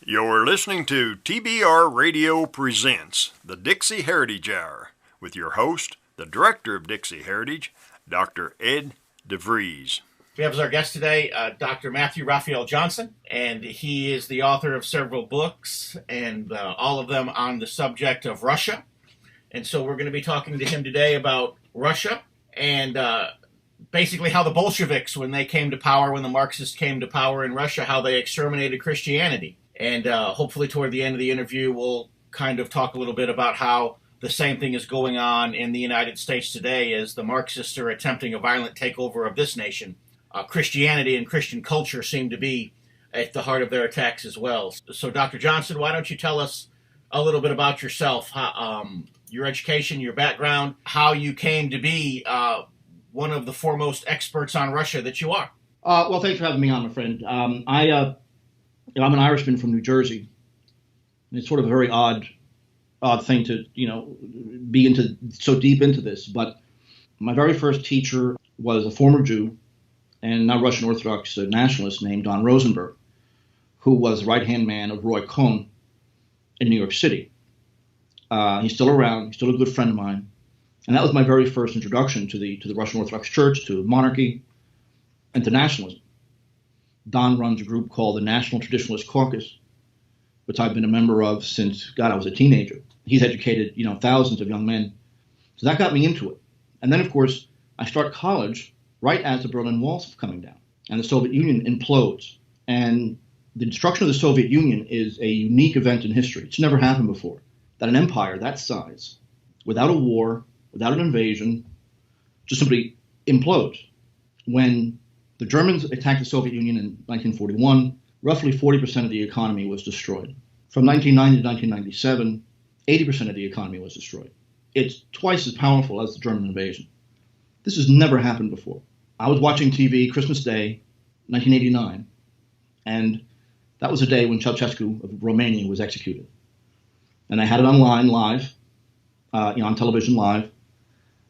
You're listening to TBR Radio Presents, the Dixie Heritage Hour, with your host, the Director of Dixie Heritage, Dr. Ed DeVries. We have as our guest today Dr. Matthew Raphael Johnson, and he is the author of several books, and all of them on the subject of Russia. And so we're going to be talking to him today about Russia and basically how the Bolsheviks, when they came to power, when the Marxists came to power in Russia, how they exterminated Christianity. And hopefully toward the end of the interview, we'll kind of talk a little bit about how the same thing is going on in the United States today as the Marxists are attempting a violent takeover of this nation. Christianity and Christian culture seem to be at the heart of their attacks as well. So, Dr. Johnson, why don't you tell us a little bit about yourself, your education, your background, how you came to be one of the foremost experts on Russia that you are? Well, thanks for having me on, my friend. I'm an Irishman from New Jersey. It's sort of a very odd thing to, be so deep into this. But my very first teacher was a former Jew and now Russian Orthodox nationalist named Don Rosenberg, who was the right-hand man of Roy Cohn in New York City. He's still around. He's still a good friend of mine. And that was my very first introduction to the Russian Orthodox Church, to monarchy, and to nationalism. Don runs a group called the National Traditionalist Caucus, which I've been a member of since, I was a teenager. He's educated, thousands of young men. So that got me into it. And then, of course, I start college right as the Berlin Wall's coming down and the Soviet Union implodes. And the destruction of the Soviet Union is a unique event in history. It's never happened before, that an empire that size, without a war, without an invasion, just simply implodes. When the Germans attacked the Soviet Union in 1941, roughly 40% of the economy was destroyed. From 1990 to 1997, 80% of the economy was destroyed. It's twice as powerful as the German invasion. This has never happened before. I was watching TV Christmas Day, 1989, and that was the day when Ceausescu of Romania was executed. And I had it online live, on television live,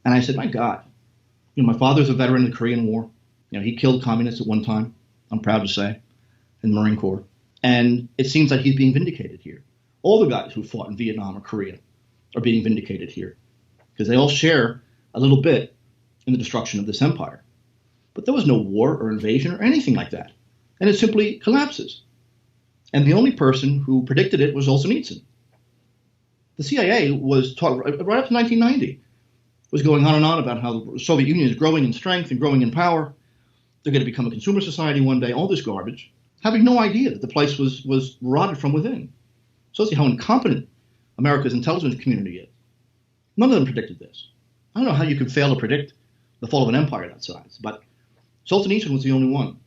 and I said, my God, my father's a veteran of the Korean War. He killed communists at one time, I'm proud to say, in the Marine Corps. And it seems like he's being vindicated here. All the guys who fought in Vietnam or Korea are being vindicated here because they all share a little bit in the destruction of this empire. But there was no war or invasion or anything like that. And it simply collapses. And the only person who predicted it was Solzhenitsyn. The CIA was taught right up to 1990, was going on and on about how the Soviet Union is growing in strength and growing in power. They're going to become a consumer society one day, all this garbage, having no idea that the place was rotted from within. So see how incompetent America's intelligence community is. None of them predicted this. I don't know how you could fail to predict the fall of an empire that size, but Solzhenitsyn was the only one.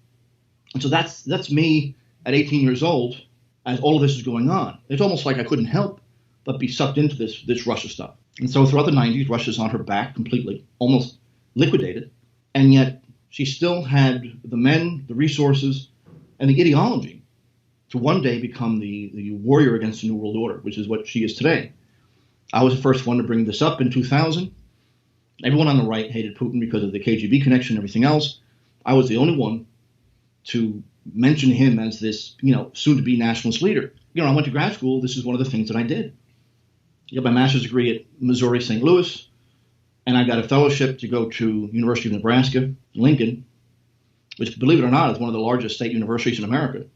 And so that's me at 18 years old as all of this is going on. It's almost like I couldn't help but be sucked into this Russia stuff. And so throughout the 90s, Russia's on her back completely, almost liquidated, and yet she still had the men, the resources, and the ideology to one day become the warrior against the New World Order, which is what she is today. I was the first one to bring this up in 2000. Everyone on the right hated Putin because of the KGB connection and everything else. I was the only one to mention him as this, soon-to-be nationalist leader. I went to grad school. This is one of the things that I did. I got my master's degree at Missouri St. Louis, and I got a fellowship to go to University of Nebraska, Lincoln, which, believe it or not, is one of the largest state universities in America,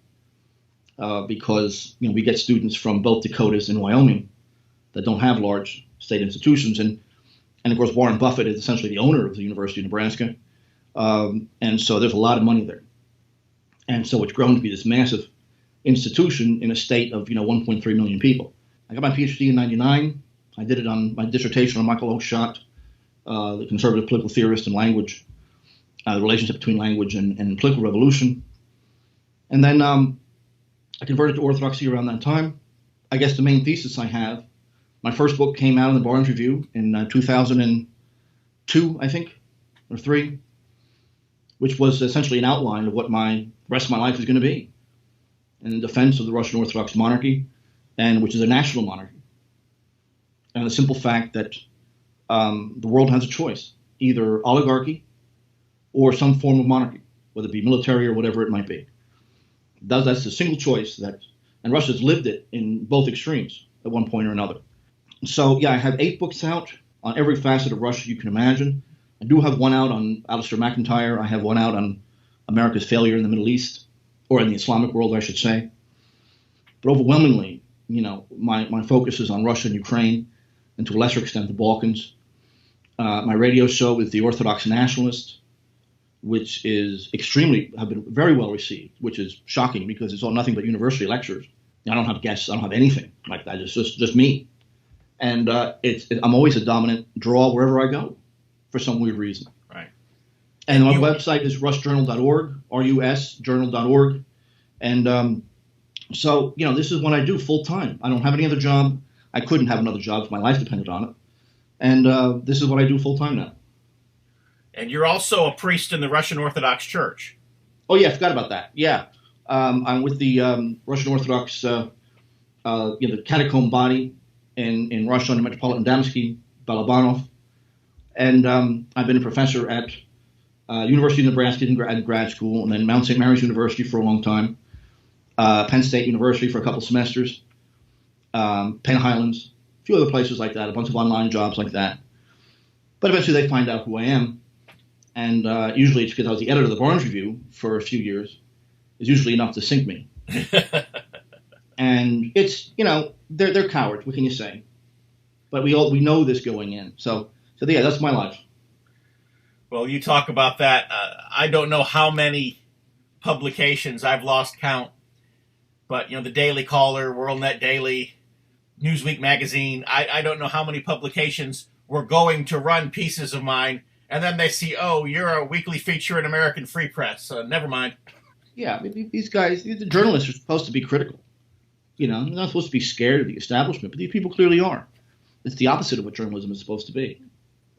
because we get students from both Dakotas and Wyoming that don't have large state institutions, and of course Warren Buffett is essentially the owner of the University of Nebraska, and so there's a lot of money there, and so it's grown to be this massive institution in a state of 1.3 million people. I got my PhD in '99. I did it on my dissertation on Michael Oakeshott, the conservative political theorist and language, the relationship between language and political revolution. And then I converted to Orthodoxy around that time. I guess the main thesis I have, my first book came out in the Barnes Review in 2002, I think, or 3, which was essentially an outline of what my rest of my life is going to be in defense of the Russian Orthodox monarchy, and which is a national monarchy. And the simple fact that the world has a choice, either oligarchy or some form of monarchy, whether it be military or whatever it might be. That's the single choice that And Russia's lived it in both extremes at one point or another. So, yeah, I have 8 books out on every facet of Russia you can imagine. I do have one out on Alistair McIntyre. I have one out on America's failure in the Middle East, or in the Islamic world, I should say. But overwhelmingly, my focus is on Russia and Ukraine, and to a lesser extent, the Balkans. My radio show is The Orthodox Nationalist, which have been very well received, which is shocking because it's all nothing but university lectures. I don't have guests. I don't have anything like that. It's just me. And I'm always a dominant draw wherever I go for some weird reason. Right. And my website is rusjournal.org, rusjournal.org. And so, this is what I do full time. I don't have any other job. I couldn't have another job if my life depended on it. And this is what I do full time now. And you're also a priest in the Russian Orthodox Church. Oh, yeah, I forgot about that. Yeah. I'm with the Russian Orthodox the catacomb body in Russia under Metropolitan Damsky Balabanov. And I've been a professor at University of Nebraska in grad school, and then Mount St. Mary's University for a long time, Penn State University for a couple semesters, Penn Highlands, a few other places like that, a bunch of online jobs like that. But eventually they find out who I am. And usually it's because I was the editor of the Barnes Review for a few years. It's usually enough to sink me. And it's, they're cowards. What can you say? But we know this going in. So yeah, that's my life. Well, you talk about that. I don't know how many publications, I've lost count. But, the Daily Caller, WorldNet Daily, Newsweek Magazine, I don't know how many publications were going to run pieces of mine. And then they see, oh, you're a weekly feature in American Free Press. Never mind. Yeah, these guys, the journalists are supposed to be critical. They're not supposed to be scared of the establishment, but these people clearly are. It's the opposite of what journalism is supposed to be.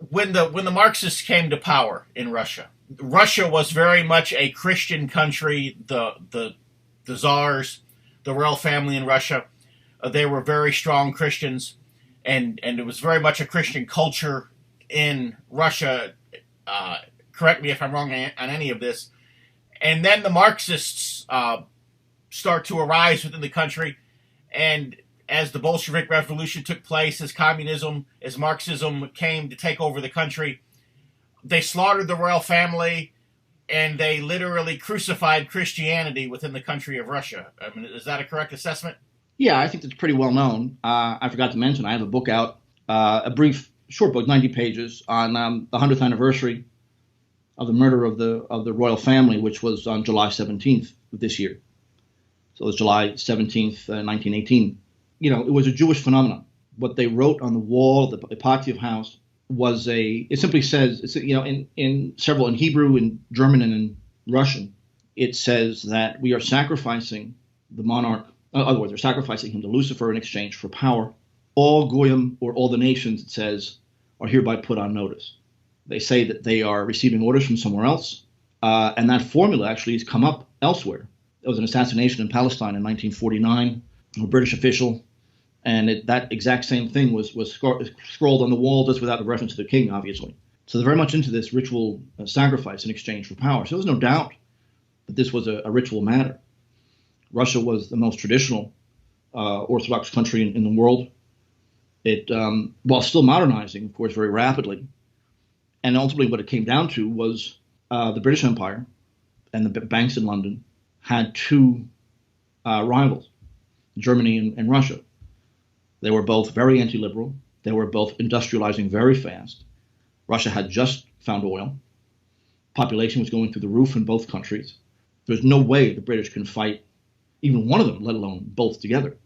When the Marxists came to power in Russia, Russia was very much a Christian country. The czars, the royal family in Russia, they were very strong Christians, and it was very much a Christian culture in Russia. Correct me if I'm wrong on any of this. And then the Marxists start to arise within the country, and as the Bolshevik Revolution took place, as Marxism came to take over the country, they slaughtered the royal family, and they literally crucified Christianity within the country of Russia. I mean, is that a correct assessment? Yeah, I think that's pretty well known. I forgot to mention, I have a book out, a brief, short book, 90 pages, on the 100th anniversary of the murder of the royal family, which was on July 17th of this year. So it was July 17th, 1918. It was a Jewish phenomenon. What they wrote on the wall of the Ipatiev house was it simply says, in several, in Hebrew, in German, and in Russian, it says that we are sacrificing the monarch, in other words, they're sacrificing him to Lucifer in exchange for power. All Goyim, or all the nations, it says, are hereby put on notice. They say that they are receiving orders from somewhere else, and that formula actually has come up elsewhere. There was an assassination in Palestine in 1949, a British official, and that exact same thing was scrolled on the wall, just without a reference to the king, obviously. So they're very much into this ritual sacrifice in exchange for power. So there was no doubt that this was a ritual matter. Russia was the most traditional Orthodox country in the world. It, while still modernizing, of course, very rapidly. And ultimately what it came down to was the British Empire and the banks in London had two rivals, Germany and Russia. They were both very anti-liberal. They were both industrializing very fast. Russia had just found oil. Population was going through the roof in both countries. There's no way the British can fight even one of them, let alone both together.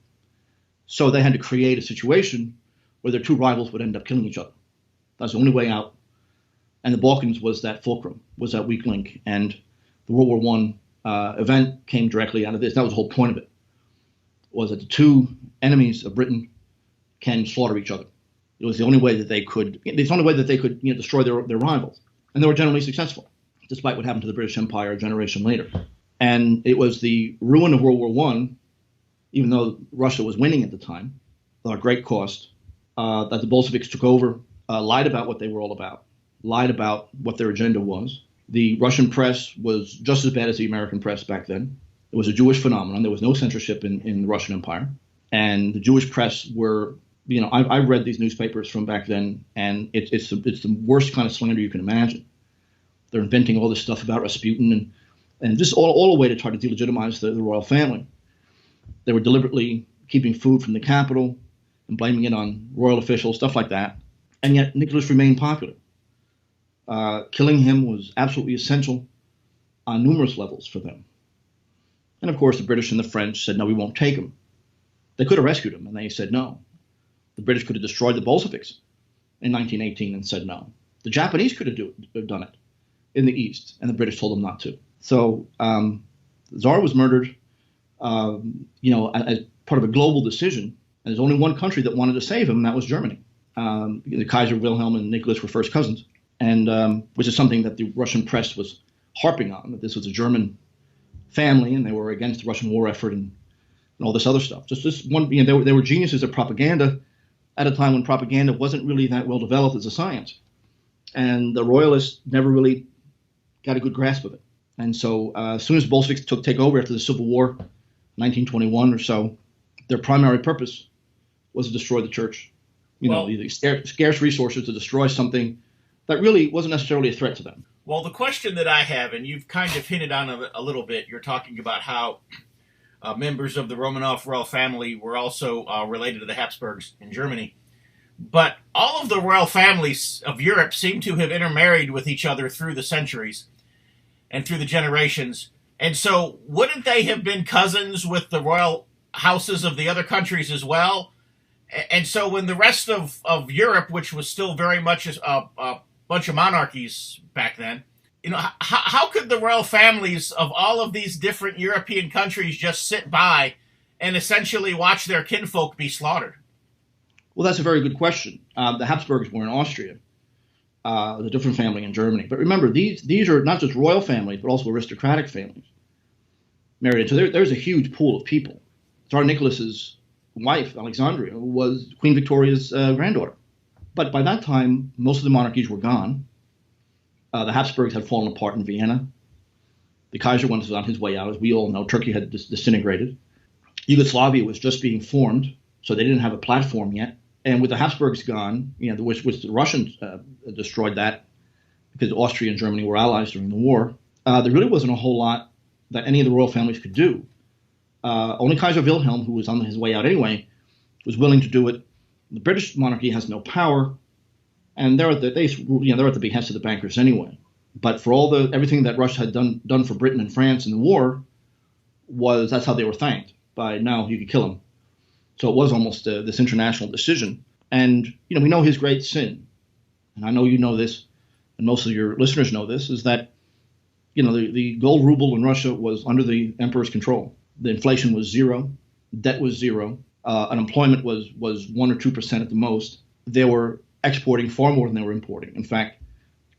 So they had to create a situation where their two rivals would end up killing each other. That's the only way out. And the Balkans was that fulcrum, was that weak link. And the World War I event came directly out of this. That was the whole point of it, was that the two enemies of Britain can slaughter each other. It was the only way that they could, destroy their rivals. And they were generally successful, despite what happened to the British Empire a generation later. And it was the ruin of World War I, even though Russia was winning at the time, at great cost, that the Bolsheviks took over, lied about what they were all about, lied about what their agenda was. The Russian press was just as bad as the American press back then. It was a Jewish phenomenon. There was no censorship in the Russian Empire. And the Jewish press were, I read these newspapers from back then, and it's the worst kind of slander you can imagine. They're inventing all this stuff about Rasputin and just all a way to try to delegitimize the royal family. They were deliberately keeping food from the capital and blaming it on royal officials, stuff like that. And yet Nicholas remained popular. Killing him was absolutely essential on numerous levels for them. And of course, the British and the French said, no, we won't take him. They could have rescued him, and they said no. The British could have destroyed the Bolsheviks in 1918 and said no. The Japanese could have done it in the East, and the British told them not to. So the Tsar was murdered, as part of a global decision. And there's only one country that wanted to save him, and that was Germany. The Kaiser Wilhelm and Nicholas were first cousins, and which is something that the Russian press was harping on, that this was a German family, and they were against the Russian war effort and all this other stuff. Just this one, they were geniuses at propaganda at a time when propaganda wasn't really that well developed as a science, and the royalists never really got a good grasp of it. And so, as soon as Bolsheviks take over after the Civil War, 1921 or so, their primary purpose was to destroy the church. The scarce resources to destroy something that really wasn't necessarily a threat to them. Well, the question that I have, and you've kind of hinted on it a little bit, you're talking about how members of the Romanov royal family were also related to the Habsburgs in Germany. But all of the royal families of Europe seem to have intermarried with each other through the centuries and through the generations. And so wouldn't they have been cousins with the royal houses of the other countries as well? And so when the rest of Europe, which was still very much a bunch of monarchies back then, how could the royal families of all of these different European countries just sit by and essentially watch their kinfolk be slaughtered? Well, that's a very good question. The Habsburgs were in Austria, a different family in Germany. But remember, these are not just royal families, but also aristocratic families married. So there's a huge pool of people. Tsar Nicholas's wife, Alexandria, was Queen Victoria's granddaughter. But by that time, most of the monarchies were gone. The Habsburgs had fallen apart in Vienna. The Kaiser was on his way out. As we all know, Turkey had disintegrated. Yugoslavia was just being formed, so they didn't have a platform yet. And with the Habsburgs gone, which the Russians destroyed that because Austria and Germany were allies during the war, there really wasn't a whole lot that any of the royal families could do. Only Kaiser Wilhelm, who was on his way out anyway, was willing to do it. The British monarchy has no power, and they're at the behest of the bankers anyway. But for everything that Russia had done for Britain and France in the war, that's how they were thanked. By now, you could kill him. So it was almost this international decision. And we know his great sin, and I know you know this, and most of your listeners know this, is that the gold ruble in Russia was under the emperor's control. The inflation was zero, debt was zero, unemployment was 1 or 2% at the most. They were exporting far more than they were importing. In fact,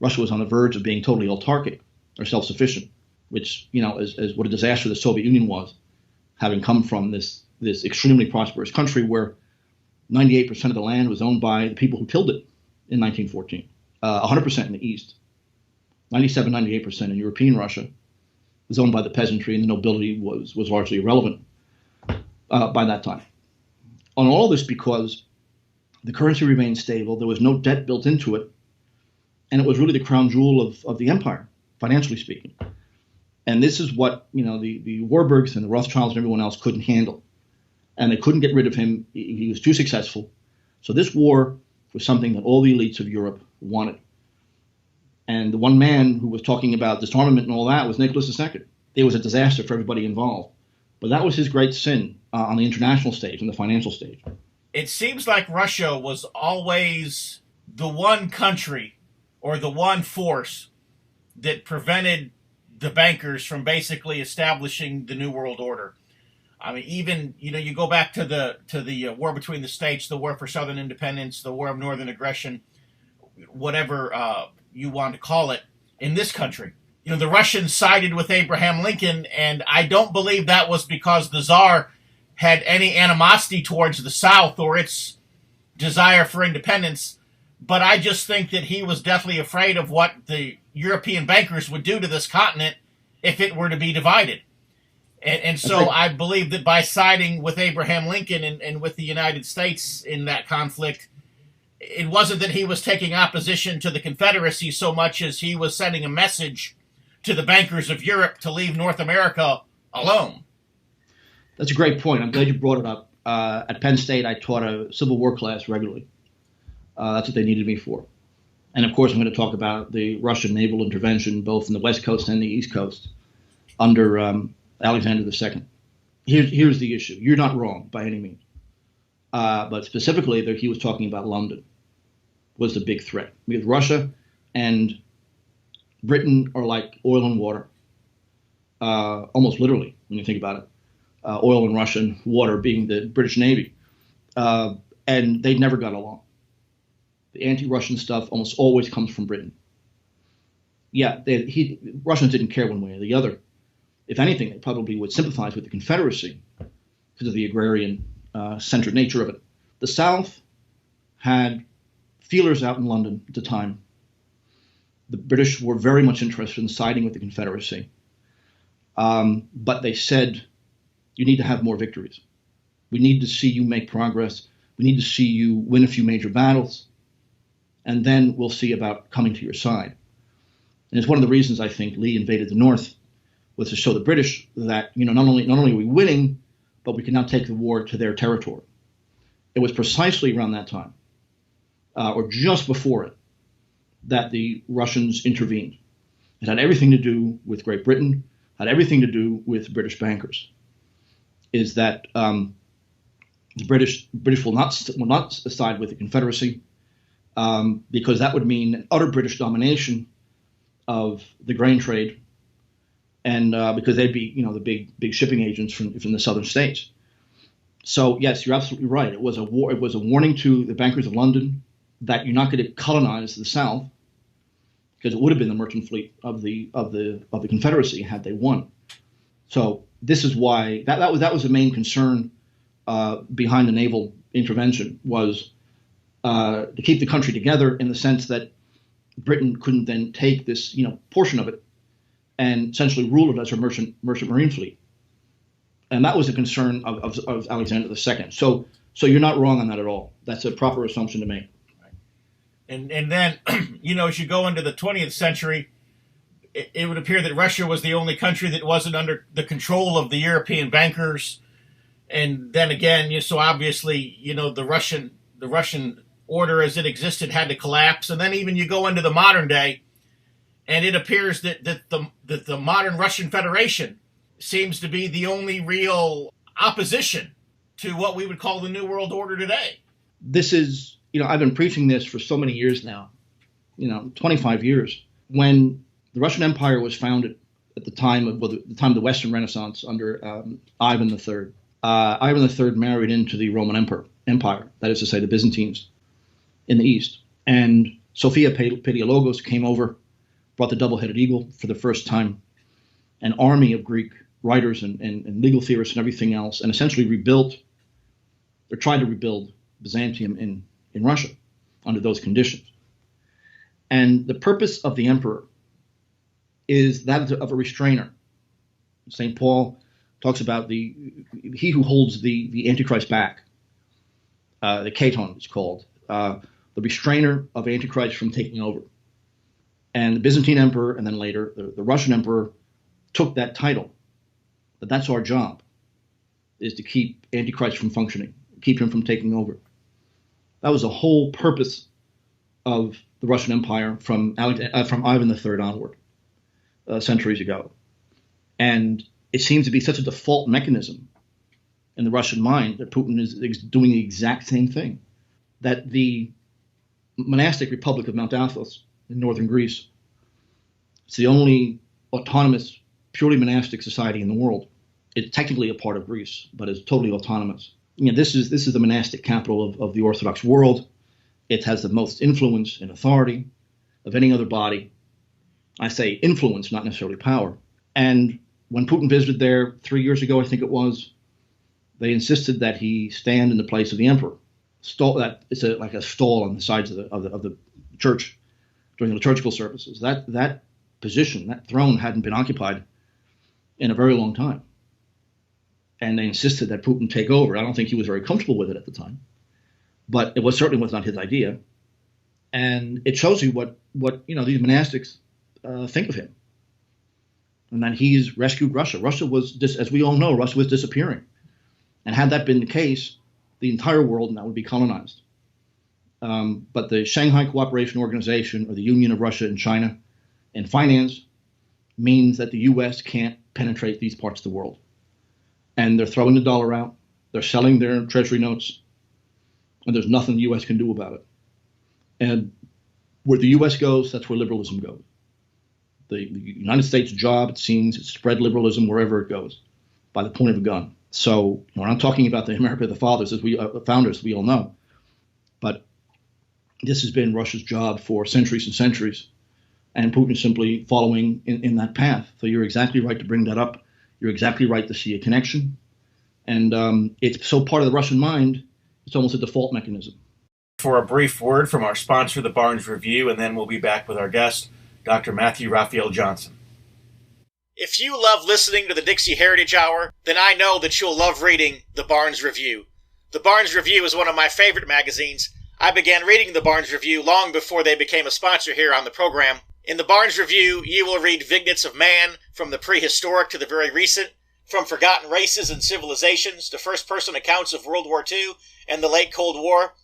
Russia was on the verge of being totally autarkic or self-sufficient, which as what a disaster the Soviet Union was, having come from this extremely prosperous country where 98% of the land was owned by the people who tilled it in 1914, 100% in the East, 98% in European Russia was owned by the peasantry, and the nobility was largely irrelevant by that time. On all this, because the currency remained stable, there was no debt built into it, and it was really the crown jewel of the empire, financially speaking. And this is what the Warburgs and the Rothschilds and everyone else couldn't handle. And they couldn't get rid of him. He was too successful. So this war was something that all the elites of Europe wanted. And the one man who was talking about disarmament and all that was Nicholas II. It was a disaster for everybody involved. But that was his great sin on the international stage and the financial stage. It seems like Russia was always the one country or the one force that prevented the bankers from basically establishing the New World Order. I mean, even, you go back to the war between the states, the war for Southern independence, the war of Northern aggression, whatever you want to call it, in this country. The Russians sided with Abraham Lincoln, and I don't believe that was because the Tsar had any animosity towards the South or its desire for independence, but I just think that he was deathly afraid of what the European bankers would do to this continent if it were to be divided. And so I believe that by siding with Abraham Lincoln and with the United States in that conflict, it wasn't that he was taking opposition to the Confederacy so much as he was sending a message to the bankers of Europe to leave North America alone. That's a great point. I'm glad you brought it up. At Penn State, I taught a Civil War class regularly. That's what they needed me for. And of course, I'm going to talk about the Russian naval intervention, both in the West Coast and the East Coast, under Alexander II. Here's the issue. You're not wrong by any means. But specifically, he was talking about London was the big threat. Because Russia and Britain are like oil and water, almost literally, when you think about it. Oil and Russian, water being the British Navy. And they never got along. The anti-Russian stuff almost always comes from Britain. Yeah, Russians didn't care one way or the other. If anything, they probably would sympathize with the Confederacy because of the agrarian centered nature of it. The South had feelers out in London at the time. The British were very much interested in siding with the Confederacy. But they said, you need to have more victories. We need to see you make progress. We need to see you win a few major battles. And then we'll see about coming to your side. And it's one of the reasons I think Lee invaded the North, was to show the British that, not only are we winning, but we can now take the war to their territory. It was precisely around that time, or just before it, that the Russians intervened. It had everything to do with Great Britain, had everything to do with British bankers. Is that the British will not side with the Confederacy, because that would mean utter British domination of the grain trade, and because they'd be, the big shipping agents from the southern states. So yes, you're absolutely right. It was a war. It was a warning to the bankers of London that you're not going to colonize the South, because it would have been the merchant fleet of the Confederacy had they won. So this is why that was the main concern behind the naval intervention, was to keep the country together, in the sense that Britain couldn't then take this portion of it and essentially rule it as a merchant marine fleet. And that was a concern of Alexander II. So you're not wrong on that at all. That's a proper assumption to make. And then, as you go into the 20th century, it would appear that Russia was the only country that wasn't under the control of the European bankers. And then again, so obviously, the Russian order as it existed had to collapse. And then even you go into the modern day, and it appears that the modern Russian Federation seems to be the only real opposition to what we would call the New World Order today. This is, I've been preaching this for so many years now, 25 years. When the Russian Empire was founded at the time of the Western Renaissance under Ivan III. Ivan III married into the Roman Empire, that is to say the Byzantines in the East. And Sophia Palaeologos came over, brought the double-headed eagle for the first time, an army of Greek writers and legal theorists and everything else, and essentially tried to rebuild Byzantium in Russia under those conditions. And the purpose of the emperor is that of a restrainer. St. Paul talks about he who holds the Antichrist back, the Caton is called, the restrainer of Antichrist from taking over. And the Byzantine emperor, and then later the Russian emperor, took that title. But that's our job, is to keep Antichrist from functioning, keep him from taking over. That was the whole purpose of the Russian Empire from Ivan III onward, centuries ago. And it seems to be such a default mechanism in the Russian mind that Putin is doing the exact same thing. That the monastic Republic of Mount Athos in northern Greece, it's the only autonomous, purely monastic society in the world. It's technically a part of Greece, but it's totally autonomous. This is the monastic capital of the Orthodox world. It has the most influence and authority of any other body. I say influence, not necessarily power. And when Putin visited there 3 years ago, I think it was, they insisted that he stand in the place of the emperor. It's like a stall on the sides of the church during the liturgical services. That position, that throne, hadn't been occupied in a very long time. and they insisted that Putin take over. I don't think he was very comfortable with it at the time, but it certainly was not his idea. And it shows you what these monastics think of him, and that he's rescued Russia. Russia was, as we all know, Russia was disappearing, and had that been the case, the entire world now would be colonized. But the Shanghai Cooperation Organization, or the Union of Russia and China in finance, means that the U.S. can't penetrate these parts of the world. And they're throwing the dollar out. They're selling their treasury notes. And there's nothing the U.S. can do about it. And where the U.S. goes, that's where liberalism goes. The United States job, it seems, is to spread liberalism wherever it goes, by the point of a gun. So we're not talking about the America of the fathers, as founders, we all know. But this has been Russia's job for centuries and centuries. And Putin is simply following in that path. So you're exactly right to bring that up. You're exactly right to see a connection. And it's so part of the Russian mind, it's almost a default mechanism. For a brief word from our sponsor, the Barnes Review, and then we'll be back with our guest, Dr. Matthew Raphael Johnson. If you love listening to the Dixie Heritage Hour, then I know that you'll love reading the Barnes Review. The Barnes Review is one of my favorite magazines. I began reading the Barnes Review long before they became a sponsor here on the program. In the Barnes Review, you will read vignettes of man, from the prehistoric to the very recent, from forgotten races and civilizations to first-person accounts of World War II and the late Cold War.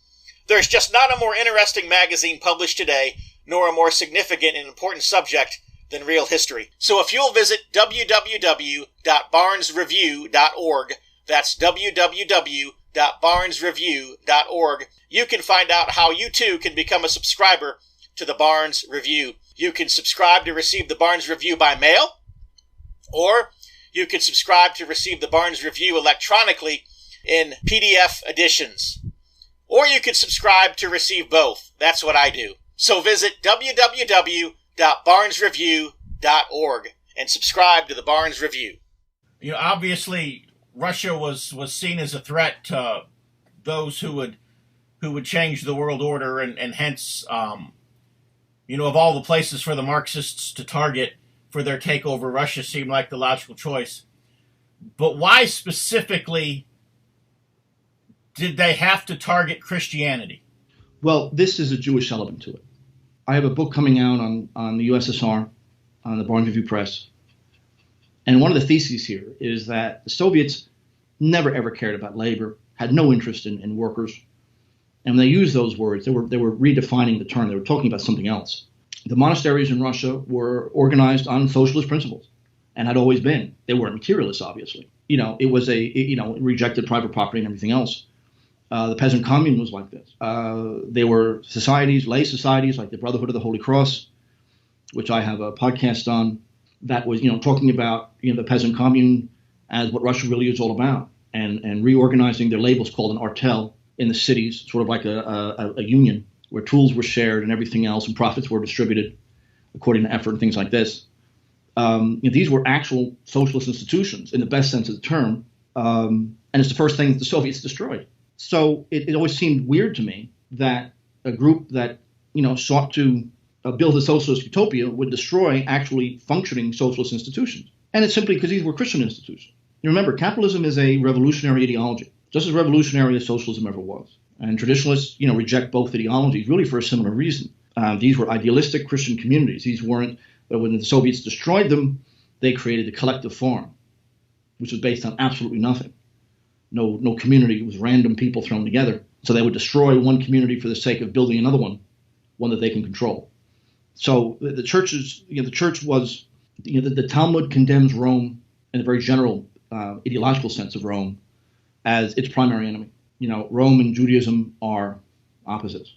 There's just not a more interesting magazine published today, nor a more significant and important subject than real history. So if you'll visit www.barnesreview.org, that's www.barnesreview.org, you can find out how you too can become a subscriber to the Barnes Review. You can subscribe to receive the Barnes Review by mail, or you can subscribe to receive the Barnes Review electronically in PDF editions. Or you can subscribe to receive both. That's what I do. So visit www.barnesreview.org and subscribe to the Barnes Review. You know, obviously, Russia was seen as a threat to those who would change the world order, and hence, of all the places for the Marxists to target for their takeover, Russia seemed like the logical choice. But why specifically did they have to target Christianity? Well, this is a Jewish element to it. I have a book coming out on the USSR, on the Barnes Review Press. And one of the theses here is that the Soviets never, ever cared about labor, had no interest in workers. And when they used those words, they were redefining the term. They were talking about something else. The monasteries in Russia were organized on socialist principles and had always been. They weren't materialists, obviously. It was it rejected private property and everything else. The peasant commune was like this. They were societies, lay societies, like the Brotherhood of the Holy Cross, which I have a podcast on, that was, talking about, the peasant commune as what Russia really is all about, and reorganizing their labels called an artel in the cities, sort of like a union, where tools were shared and everything else, and profits were distributed according to effort and things like this. These were actual socialist institutions in the best sense of the term, and it's the first thing that the Soviets destroyed. So it always seemed weird to me that a group that, sought to build a socialist utopia would destroy actually functioning socialist institutions. And it's simply because these were Christian institutions. You remember, capitalism is a revolutionary ideology, just as revolutionary as socialism ever was. And traditionalists, reject both ideologies really for a similar reason. These were idealistic Christian communities. These weren't, when the Soviets destroyed them, they created the collective farm, which was based on absolutely nothing. No community. It was random people thrown together. So they would destroy one community for the sake of building another one that they can control. So the churches, the church was, the Talmud condemns Rome in a very general ideological sense of Rome as its primary enemy. Rome and Judaism are opposites.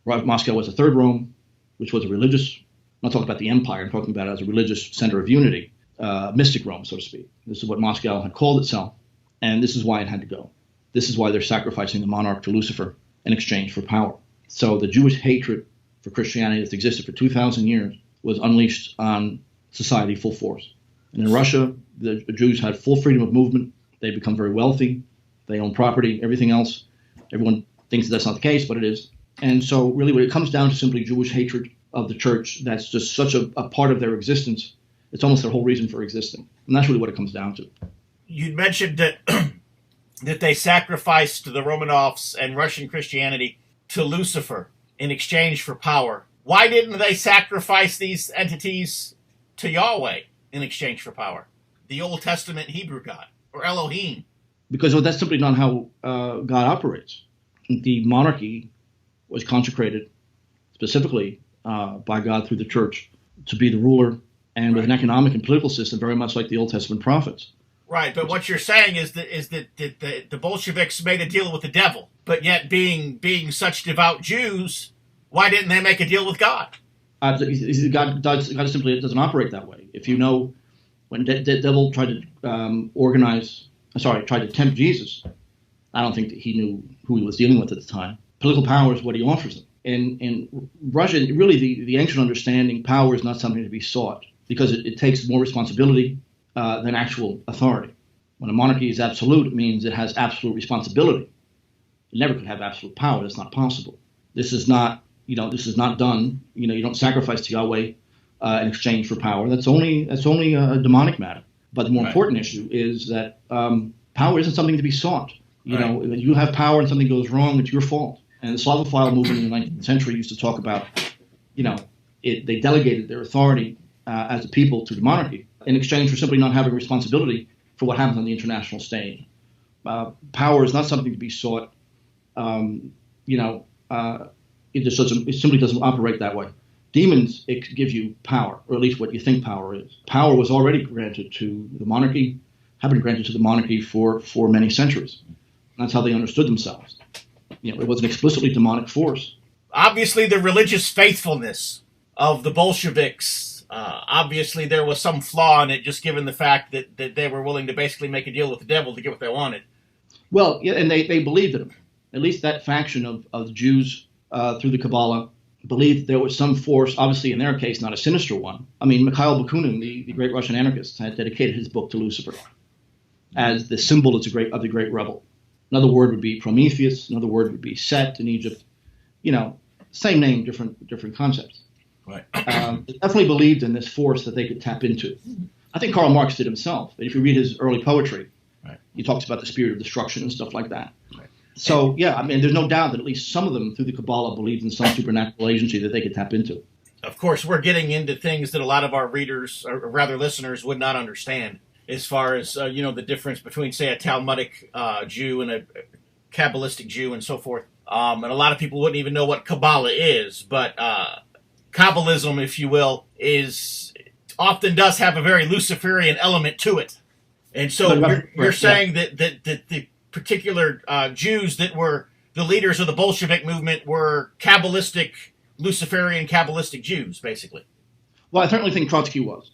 Moscow was the third Rome, which was a religious, I'm not talking about the empire, I'm talking about it as a religious center of unity, mystic Rome, so to speak. This is what Moscow had called itself. And this is why it had to go. This is why they're sacrificing the monarch to Lucifer in exchange for power. So the Jewish hatred for Christianity that's existed for 2,000 years was unleashed on society full force. And in Russia, the Jews had full freedom of movement. They become very wealthy. They own property, everything else. Everyone thinks that's not the case, but it is. And so really when it comes down to simply Jewish hatred of the church, that's just such a part of their existence. It's almost their whole reason for existing. And that's really what it comes down to. you'd mentioned that that they sacrificed the Romanovs and Russian Christianity to Lucifer in exchange for power. Why didn't they sacrifice these entities to Yahweh in exchange for power? The Old Testament Hebrew God, or Elohim. Because that's simply not how God operates. The monarchy was consecrated specifically by God through the church to be the ruler, and with an economic and political system very much like the Old Testament prophets. Right, but what you're saying is that the Bolsheviks made a deal with the devil, but yet being such devout Jews, why didn't they make a deal with God? God simply doesn't operate that way. If you know, when the devil tried to tried to tempt Jesus, I don't think that he knew who he was dealing with at the time. Political power is what he offers them. In Russia, really the ancient understanding, power is not something to be sought because it takes more responsibility than actual authority. When a monarchy is absolute, it means it has absolute responsibility. It never could have absolute power. That's not possible. This is not done. You don't sacrifice to Yahweh in exchange for power. That's only a demonic matter. But the more important issue is that power isn't something to be sought. You have power and something goes wrong, it's your fault. And the Slavophile movement in the 19th century used to talk about, they delegated their authority as a people to the monarchy in exchange for simply not having responsibility for what happens on the international stage. Power is not something to be sought. It simply doesn't operate that way. Demons, it give you power, or at least what you think power is. Power was already granted to the monarchy, have been granted to the monarchy for many centuries. That's how they understood themselves. It was an explicitly demonic force. Obviously, the religious faithfulness of the Bolsheviks, obviously there was some flaw in it, just given the fact that they were willing to basically make a deal with the devil to get what they wanted. Well, yeah, and they believed in him. At least that faction of the Jews through the Kabbalah believed there was some force, obviously in their case, not a sinister one. I mean, Mikhail Bakunin, the great Russian anarchist, had dedicated his book to Lucifer as the symbol of the great rebel. Another word would be Prometheus. Another word would be Set in Egypt. Same name, different concepts. Right. They definitely believed in this force that they could tap into. I think Karl Marx did himself. If you read his early poetry, he talks about the spirit of destruction and stuff like that. Right. So, yeah, I mean, there's no doubt that at least some of them through the Kabbalah believed in some supernatural agency that they could tap into. Of course, we're getting into things that a lot of our readers, or rather listeners, would not understand, as far as, the difference between, say, a Talmudic Jew and a Kabbalistic Jew and so forth. And a lot of people wouldn't even know what Kabbalah is, but Kabbalism, if you will, often does have a very Luciferian element to it. And so you're saying that the particular Jews that were the leaders of the Bolshevik movement were Kabbalistic, Luciferian Kabbalistic Jews, basically. Well, I certainly think Trotsky was.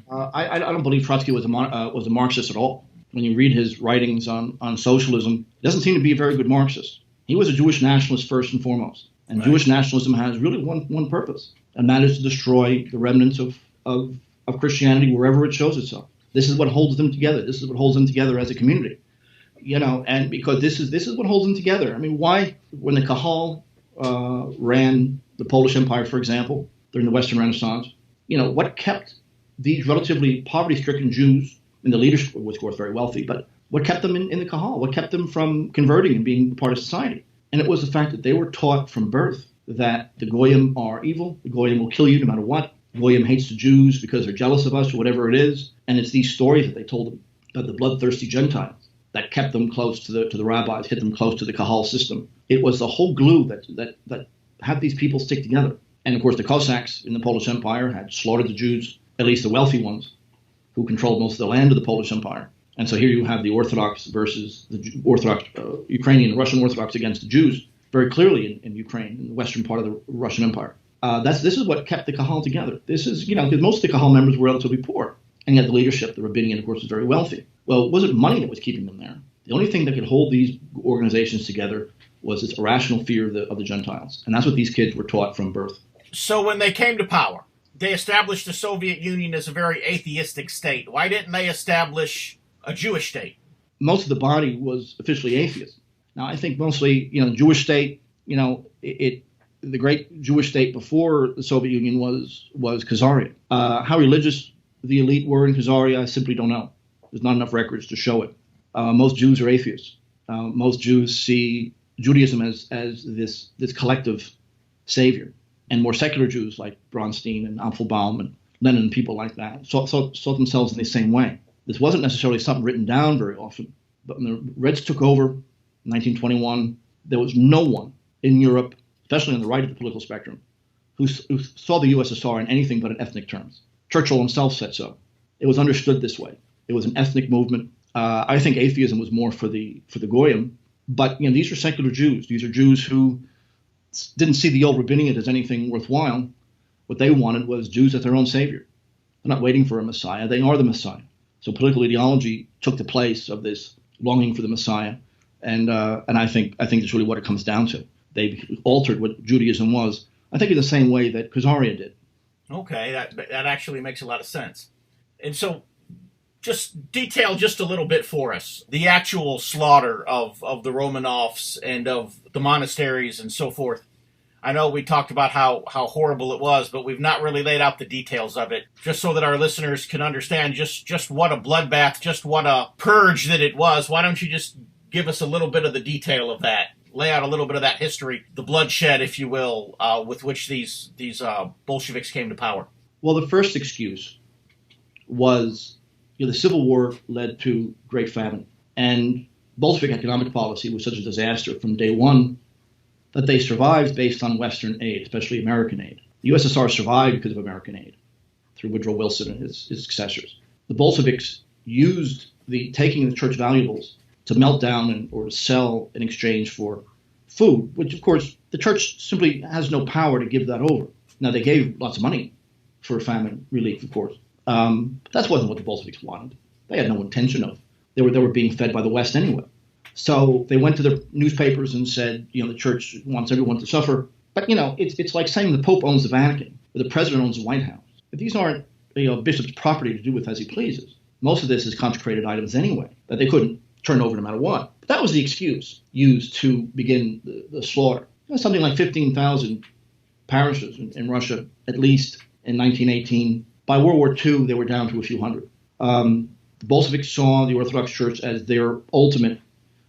I don't believe Trotsky was a Marxist at all. When you read his writings on socialism, he doesn't seem to be a very good Marxist. He was a Jewish nationalist first and foremost. And Jewish nationalism has really one purpose, and that is to destroy the remnants of Christianity wherever it shows itself. This is what holds them together. This is what holds them together as a community. And because this is what holds them together. I mean, why, when the Kahal ran the Polish Empire, for example, during the Western Renaissance, what kept these relatively poverty-stricken Jews, and the leadership was, of course, very wealthy, but what kept them in the Kahal? What kept them from converting and being part of society? And it was the fact that they were taught from birth that the Goyim are evil, the Goyim will kill you no matter what, the Goyim hates the Jews because they're jealous of us or whatever it is. And it's these stories that they told them about the bloodthirsty Gentiles that kept them close to the rabbis, hit them close to the Kahal system. It was the whole glue that had these people stick together. And of course, the Cossacks in the Polish Empire had slaughtered the Jews, at least the wealthy ones, who controlled most of the land of the Polish Empire. And so here you have the Orthodox versus the Orthodox Ukrainian, Russian Orthodox against the Jews, very clearly in Ukraine, in the western part of the Russian Empire. This is what kept the Kahal together. This is, because most of the Kahal members were relatively poor, and yet the leadership, the Rabbinian, of course, was very wealthy. Well, it wasn't money that was keeping them there. The only thing that could hold these organizations together was this irrational fear of the Gentiles, and that's what these kids were taught from birth. So when they came to power, they established the Soviet Union as a very atheistic state. Why didn't they establish a Jewish state? Most of the body was officially atheist. Now, I think mostly, the Jewish state, the great Jewish state before the Soviet Union was Khazaria. How religious the elite were in Khazaria, I simply don't know. There's not enough records to show it. Most Jews are atheists. Most Jews see Judaism as this collective savior. And more secular Jews like Bronstein and Apfelbaum and Lenin and people like that saw themselves in the same way. This wasn't necessarily something written down very often, but when the Reds took over in 1921, there was no one in Europe, especially on the right of the political spectrum, who saw the USSR in anything but in ethnic terms. Churchill himself said so. It was understood this way. It was an ethnic movement. I think atheism was more for the Goyim, but these are secular Jews. These are Jews who didn't see the old rabbiniate as anything worthwhile. What they wanted was Jews as their own savior. They're not waiting for a Messiah. They are the Messiah. So political ideology took the place of this longing for the Messiah, and I think that's really what it comes down to. They altered what Judaism was, I think, in the same way that Khazaria did. Okay, that actually makes a lot of sense. And so, just detail just a little bit for us the actual slaughter of the Romanovs and of the monasteries and so forth. I know we talked about how horrible it was, but we've not really laid out the details of it, just so that our listeners can understand just what a bloodbath, just what a purge that it was. Why don't you just give us a little bit of the detail of that? Lay out a little bit of that history, the bloodshed, if you will, with which these Bolsheviks came to power. Well, the first excuse was the Civil War led to great famine, and Bolshevik economic policy was such a disaster from day one that they survived based on Western aid, especially American aid. The USSR survived because of American aid through Woodrow Wilson and his successors. The Bolsheviks used taking the church valuables to melt down or to sell in exchange for food, which, of course, the church simply has no power to give that over. Now, they gave lots of money for famine relief, of course. But that wasn't what the Bolsheviks wanted. They had no intention of. They were being fed by the West anyway. So they went to their newspapers and said, the church wants everyone to suffer. But, it's like saying the Pope owns the Vatican or the president owns the White House. But these aren't, bishop's property to do with as he pleases. Most of this is consecrated items anyway that they couldn't turn over no matter what. But that was the excuse used to begin the slaughter. Something like 15,000 parishes in Russia, at least in 1918. By World War II, they were down to a few hundred. The Bolsheviks saw the Orthodox Church as their ultimate,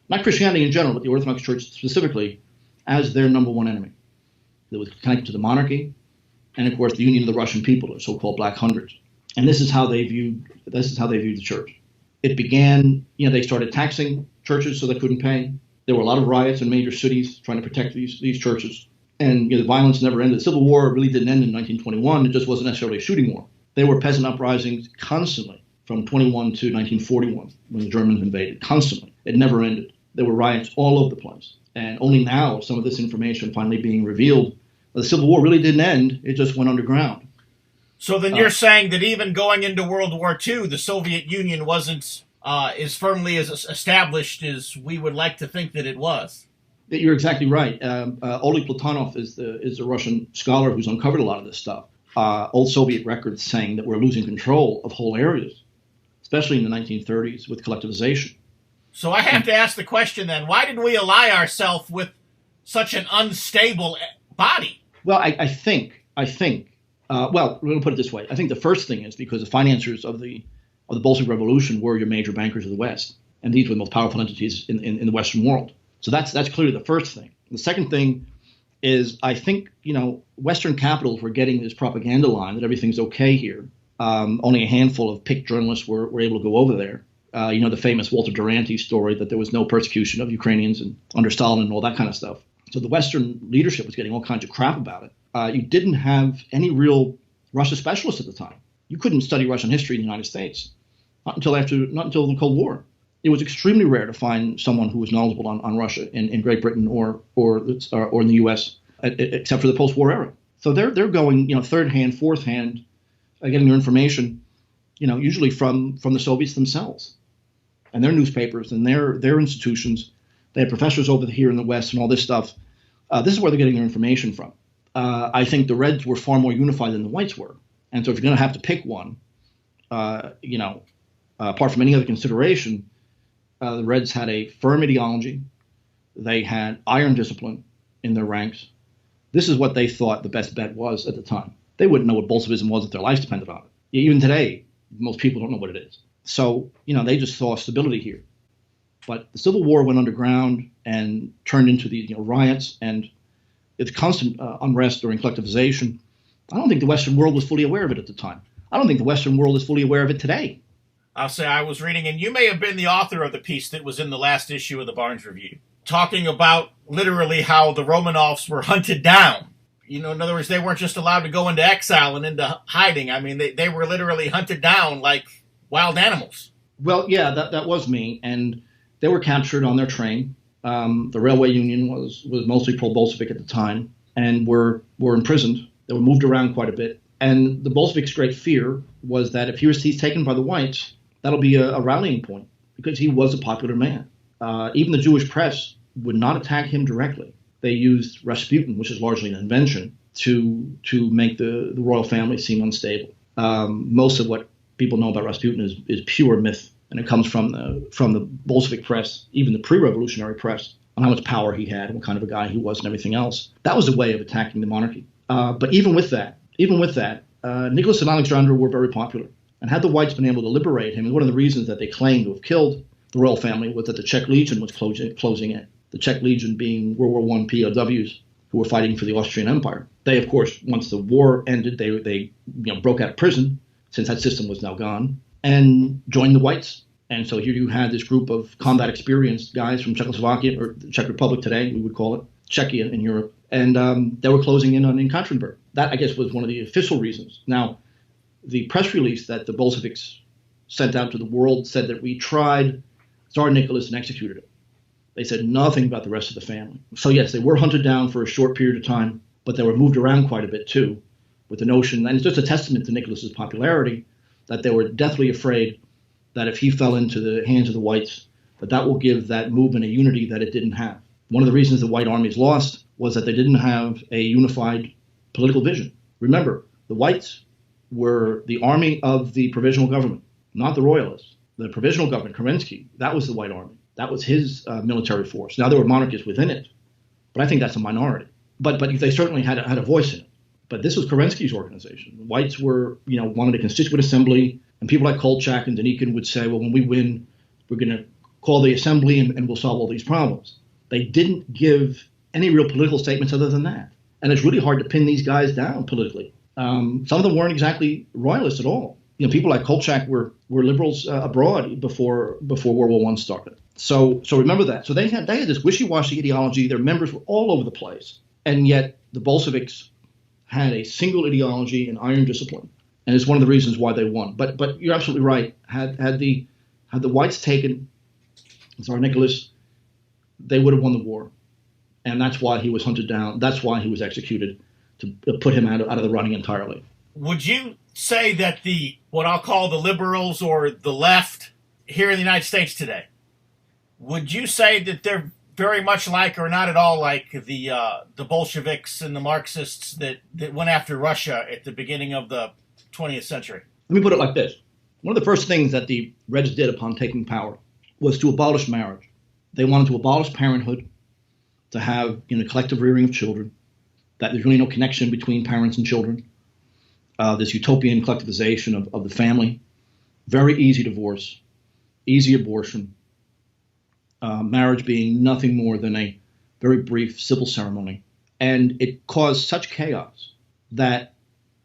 not Christianity in general, but the Orthodox Church specifically, as their number one enemy. It was connected to the monarchy, and of course the Union of the Russian people, the so-called Black Hundreds. And this is how they viewed the church. It began, they started taxing churches so they couldn't pay. There were a lot of riots in major cities trying to protect these churches. And the violence never ended. The Civil War really didn't end in 1921. It just wasn't necessarily a shooting war. There were peasant uprisings constantly from 21 to 1941 when the Germans invaded, constantly. It never ended. There were riots all over the place. And only now, some of this information finally being revealed, the Civil War really didn't end. It just went underground. So then you're saying that even going into World War II, the Soviet Union wasn't as firmly as established as we would like to think that it was. You're exactly right. Oleg Platonov is the Russian scholar who's uncovered a lot of this stuff. Old Soviet records saying that we're losing control of whole areas, especially in the 1930s with collectivization. So I have to ask the question then, why did we ally ourselves with such an unstable body? Well, I think, well, we're going to put it this way. I think the first thing is because the financiers of the Bolshevik Revolution were your major bankers of the West, and these were the most powerful entities in the Western world. So that's clearly the first thing. The second thing is I think, Western capitals were getting this propaganda line that everything's okay here. Only a handful of picked journalists were able to go over there. The famous Walter Duranty story that there was no persecution of Ukrainians and under Stalin and all that kind of stuff. So the Western leadership was getting all kinds of crap about it. You didn't have any real Russia specialists at the time. You couldn't study Russian history in the United States, not until the Cold War. It was extremely rare to find someone who was knowledgeable on Russia in Great Britain or in the U.S. Except for the post-war era. So they're going third hand, fourth hand, getting their information usually from the Soviets themselves and their newspapers and their institutions. They had professors over here in the West and all this stuff. This is where they're getting their information from. I think the Reds were far more unified than the Whites were. And so if you're going to have to pick one, apart from any other consideration, the Reds had a firm ideology. They had iron discipline in their ranks. This is what they thought the best bet was at the time. They wouldn't know what Bolshevism was if their lives depended on it. Even today, most people don't know what it is. So, they just saw stability here. But the Civil War went underground and turned into the riots and its constant unrest during collectivization. I don't think the Western world was fully aware of it at the time. I don't think the Western world is fully aware of it today. I'll say I was reading, and you may have been the author of the piece that was in the last issue of the Barnes Review, talking about literally how the Romanovs were hunted down. In other words, they weren't just allowed to go into exile and into hiding. I mean, they were literally hunted down like wild animals. Well, yeah, that was me. And they were captured on their train. The railway union was mostly pro-Bolshevik at the time and were imprisoned. They were moved around quite a bit. And the Bolsheviks' great fear was that if he's taken by the whites, that'll be a rallying point because he was a popular man. Even the Jewish press would not attack him directly. They used Rasputin, which is largely an invention, to make the royal family seem unstable. Most of what people know about Rasputin is pure myth, and it comes from the Bolshevik press, even the pre-revolutionary press, on how much power he had and what kind of a guy he was and everything else. That was a way of attacking the monarchy. But even with that, Nicholas and Alexandra were very popular. And had the whites been able to liberate him, and one of the reasons that they claimed to have killed the royal family was that the Czech Legion was closing in. The Czech Legion being World War I POWs who were fighting for the Austrian Empire. They, of course, once the war ended, they broke out of prison, since that system was now gone, and joined the whites. And so here you had this group of combat experienced guys from Czechoslovakia, or the Czech Republic today, we would call it, Czechia in Europe, and they were closing in on Katerinburg. That, I guess, was one of the official reasons. Now, the press release that the Bolsheviks sent out to the world said that we tried Tsar Nicholas and executed him. They said nothing about the rest of the family. So yes, they were hunted down for a short period of time, but they were moved around quite a bit too, with the notion, and it's just a testament to Nicholas's popularity, that they were deathly afraid that if he fell into the hands of the whites, that will give that movement a unity that it didn't have. One of the reasons the white armies lost was that they didn't have a unified political vision. Remember, the whites were the army of the provisional government, not the royalists. The provisional government, Kerensky, that was the white army. That was his military force. Now, there were monarchists within it, but I think that's a minority. But they certainly had a voice in it. But this was Kerensky's organization. The whites wanted a constituent assembly, and people like Kolchak and Denikin would say, well, when we win, we're going to call the assembly and we'll solve all these problems. They didn't give any real political statements other than that. And it's really hard to pin these guys down politically. Some of them weren't exactly royalists at all. People like Kolchak were liberals abroad before World War I started. So remember that. So they had this wishy-washy ideology. Their members were all over the place, and yet the Bolsheviks had a single ideology and iron discipline, and it's one of the reasons why they won. But you're absolutely right. Had the whites taken Tsar Nicholas, they would have won the war, and that's why he was hunted down. That's why he was executed, to put him out of the running entirely. Would you say that what I'll call the liberals or the left here in the United States today, would you say that they're very much like or not at all like the Bolsheviks and the Marxists that went after Russia at the beginning of the 20th century? Let me put it like this. One of the first things that the Reds did upon taking power was to abolish marriage. They wanted to abolish parenthood, to have collective rearing of children, that there's really no connection between parents and children. This utopian collectivization of the family, very easy divorce, easy abortion, marriage being nothing more than a very brief civil ceremony. And it caused such chaos that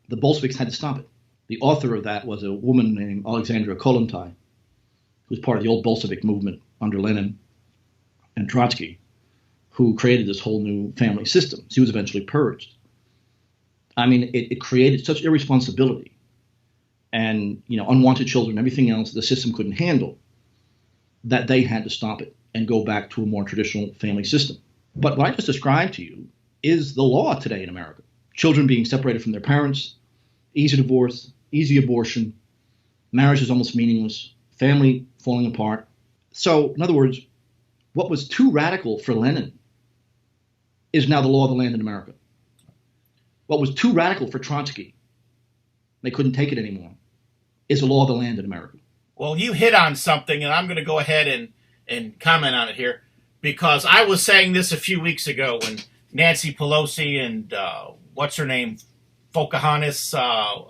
the Bolsheviks had to stop it. The author of that was a woman named Alexandra Kollontai, who was part of the old Bolshevik movement under Lenin and Trotsky, who created this whole new family system. She was eventually purged. I mean, it created such irresponsibility and, unwanted children, everything else the system couldn't handle, that they had to stop it and go back to a more traditional family system. But what I just described to you is the law today in America. Children being separated from their parents, easy divorce, easy abortion, marriage is almost meaningless, family falling apart. So, in other words, what was too radical for Lenin is now the law of the land in America. What was too radical for Trotsky, they couldn't take it anymore, is the law of the land in America. Well, you hit on something, and I'm going to go ahead and comment on it here, because I was saying this a few weeks ago when Nancy Pelosi and what's her name, Pocahontas,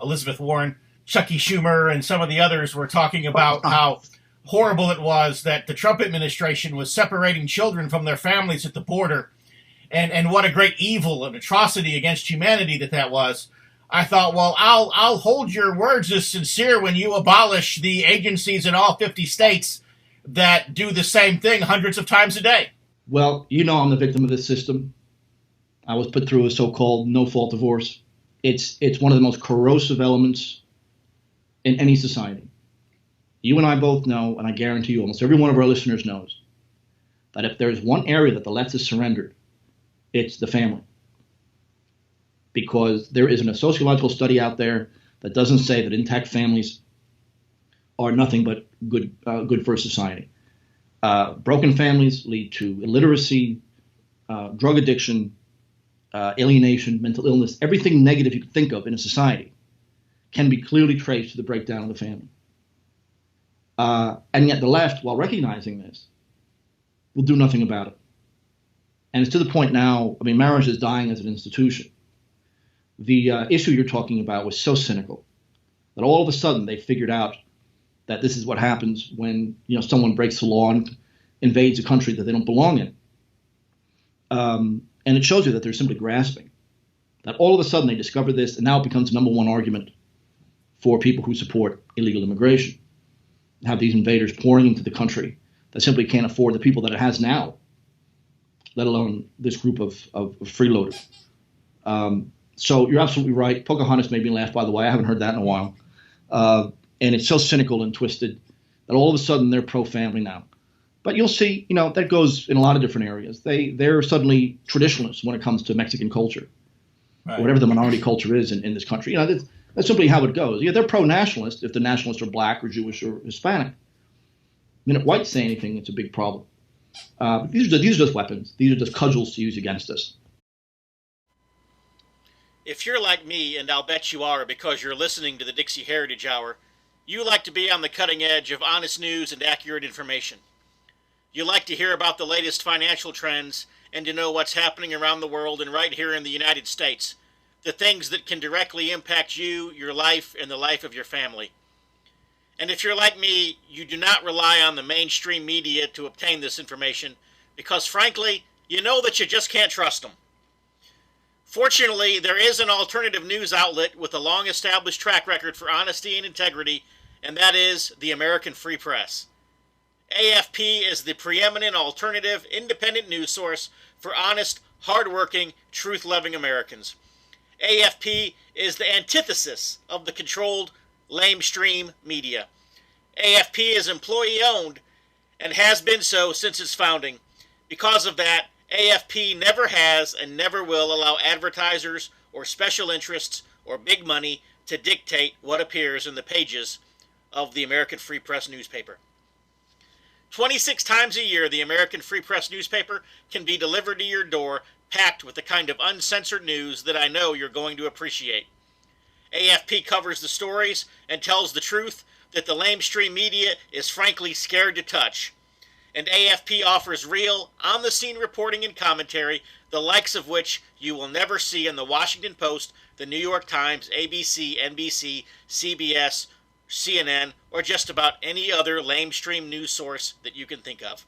Elizabeth Warren, Chucky Schumer and some of the others were talking about how horrible it was that the Trump administration was separating children from their families at the border, and what a great evil and atrocity against humanity that was. I thought, well, I'll hold your words as sincere when you abolish the agencies in all 50 states that do the same thing hundreds of times a day. Well, you know I'm the victim of this system. I was put through a so-called no-fault divorce. It's one of the most corrosive elements in any society. You and I both know, and I guarantee you almost every one of our listeners knows, that if there's one area that the left has surrendered, it's the family. Because there isn't a sociological study out there that doesn't say that intact families are nothing but good for a society. Broken families lead to illiteracy, drug addiction, alienation, mental illness. Everything negative you could think of in a society can be clearly traced to the breakdown of the family. And yet the left, while recognizing this, will do nothing about it. And it's to the point now, I mean, marriage is dying as an institution. The issue you're talking about was so cynical that all of a sudden they figured out that this is what happens when someone breaks the law and invades a country that they don't belong in. And it shows you that they're simply grasping. That all of a sudden they discover this, and now it becomes the number one argument for people who support illegal immigration. Have these invaders pouring into the country that simply can't afford the people that it has now, let alone this group of freeloaders. So you're absolutely right. Pocahontas made me laugh, by the way. I haven't heard that in a while. And it's so cynical and twisted that all of a sudden they're pro-family now. But you'll see, that goes in a lot of different areas. They're suddenly traditionalists when it comes to Mexican culture, right, whatever the minority culture is in this country. That's simply how it goes. Yeah, they're pro-nationalist if the nationalists are black or Jewish or Hispanic. If whites say anything, it's a big problem. These are just weapons. These are just cudgels to use against us. If you're like me, and I'll bet you are because you're listening to the Dixie Heritage Hour, you like to be on the cutting edge of honest news and accurate information. You like to hear about the latest financial trends and to know what's happening around the world and right here in the United States, the things that can directly impact you, your life, and the life of your family. And if you're like me, you do not rely on the mainstream media to obtain this information because, frankly, you know that you just can't trust them. Fortunately, there is an alternative news outlet with a long-established track record for honesty and integrity, and that is the American Free Press. AFP is the preeminent alternative, independent news source for honest, hard-working, truth-loving Americans. AFP is the antithesis of the controlled, lamestream media. AFP is employee-owned and has been so since its founding. Because of that, AFP never has and never will allow advertisers or special interests or big money to dictate what appears in the pages of the American Free Press newspaper. 26 times a year, the American Free Press newspaper can be delivered to your door, packed with the kind of uncensored news that I know you're going to appreciate. AFP covers the stories and tells the truth that the lamestream media is frankly scared to touch. And AFP offers real, on-the-scene reporting and commentary, the likes of which you will never see in the Washington Post, the New York Times, ABC, NBC, CBS, CNN, or just about any other lamestream news source that you can think of.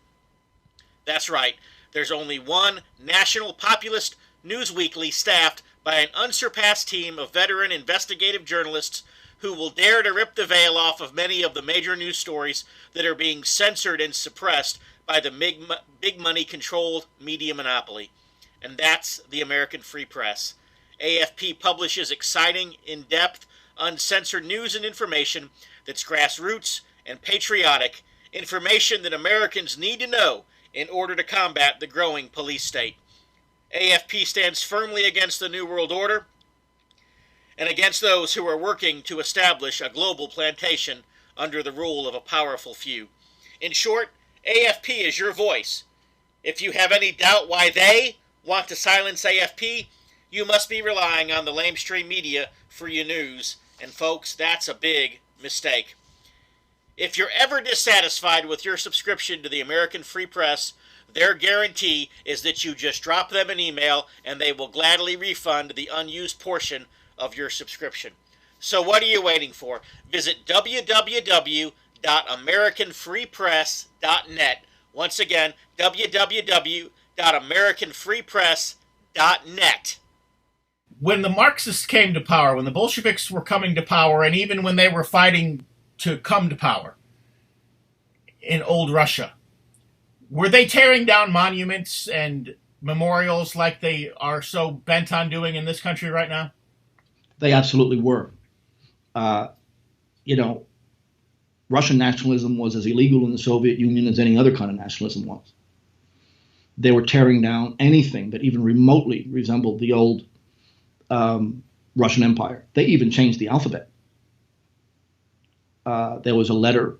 That's right, there's only one national populist news weekly staffed by an unsurpassed team of veteran investigative journalists who will dare to rip the veil off of many of the major news stories that are being censored and suppressed by the big money controlled media monopoly. And that's the American Free Press. AFP publishes exciting, in-depth, uncensored news and information that's grassroots and patriotic, information that Americans need to know in order to combat the growing police state. AFP stands firmly against the New World Order and against those who are working to establish a global plantation under the rule of a powerful few. In short, AFP is your voice. If you have any doubt why they want to silence AFP, you must be relying on the lamestream media for your news, and folks, that's a big mistake. If you're ever dissatisfied with your subscription to the American Free Press, their guarantee is that you just drop them an email and they will gladly refund the unused portion of your subscription. So what are you waiting for? Visit www.americanfreepress.net. Once again, www.americanfreepress.net. When the Marxists came to power, when the Bolsheviks were coming to power, and even when they were fighting to come to power in old Russia, were they tearing down monuments and memorials like they are so bent on doing in this country right now? They absolutely were. Russian nationalism was as illegal in the Soviet Union as any other kind of nationalism was. They were tearing down anything that even remotely resembled the old Russian Empire. They even changed the alphabet. There was a letter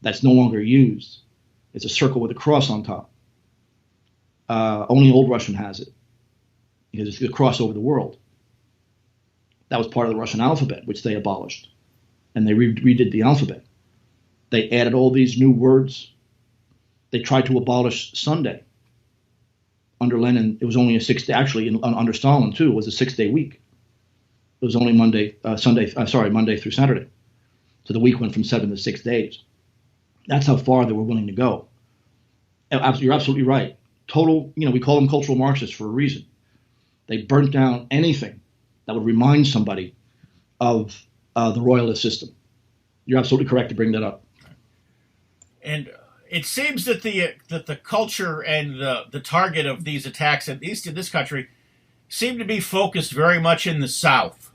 that's no longer used. It's a circle with a cross on top. Only Old Russian has it because it's a cross over the world. That was part of the Russian alphabet, which they abolished. And they redid the alphabet. They added all these new words. They tried to abolish Sunday. Under Lenin, it was only a 6 day, actually, under Stalin, too, it was a 6-day week. It was only Monday through Saturday. So the week went from 7 to 6 days. That's how far they were willing to go. You're absolutely right. Total, we call them cultural Marxists for a reason. They burnt down anything that would remind somebody of the royalist system. You're absolutely correct to bring that up. And it seems that the culture and the target of these attacks, at least in this country, seem to be focused very much in the South.